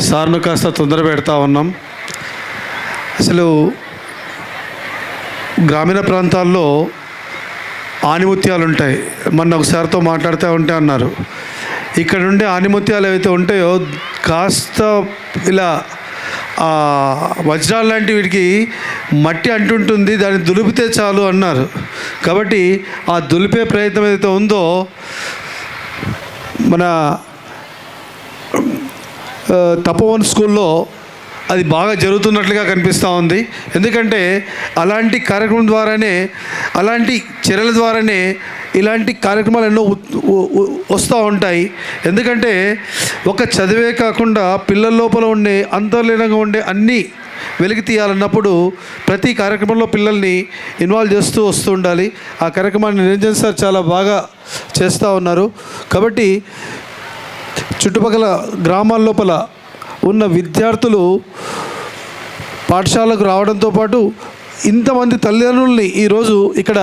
సార్ను కాస్త తొందర పెడతా ఉన్నాం. అసలు గ్రామీణ ప్రాంతాల్లో ఆణిముత్యాలు ఉంటాయి. మొన్న ఒకసారితో మాట్లాడుతూ ఉంటే అన్నారు, ఇక్కడ ఉండే ఆణిముత్యాలు ఏవైతే ఉంటాయో కాస్త ఇలా వజ్రాలు లాంటి వీటికి మట్టి అంటుంటుంది, దాన్ని దులిపితే చాలు అన్నారు. కాబట్టి ఆ దులిపే ప్రయత్నం ఏదైతే ఉందో మన తపోవన్ స్కూల్లో అది బాగా జరుగుతున్నట్లుగా కనిపిస్తూ ఉంది. ఎందుకంటే అలాంటి కార్యక్రమం ద్వారానే, అలాంటి చర్యల ద్వారానే ఇలాంటి కార్యక్రమాలు ఎన్నో వస్తూ ఉంటాయి. ఎందుకంటే ఒక చదివే కాకుండా పిల్లల లోపల ఉండే అంతర్లీనంగా ఉండే అన్నీ వెలికి తీయాలన్నప్పుడు ప్రతి కార్యక్రమంలో పిల్లల్ని ఇన్వాల్వ్ చేస్తూ వస్తూ ఉండాలి. ఆ కార్యక్రమాన్ని నిరంజన్ సార్ చాలా బాగా చేస్తూ ఉన్నారు. కాబట్టి చుట్టుపక్కల గ్రామాల లోపల ఉన్న విద్యార్థులు పాఠశాలకు రావడంతో పాటు ఇంతమంది తల్లిదండ్రుల్ని ఈరోజు ఇక్కడ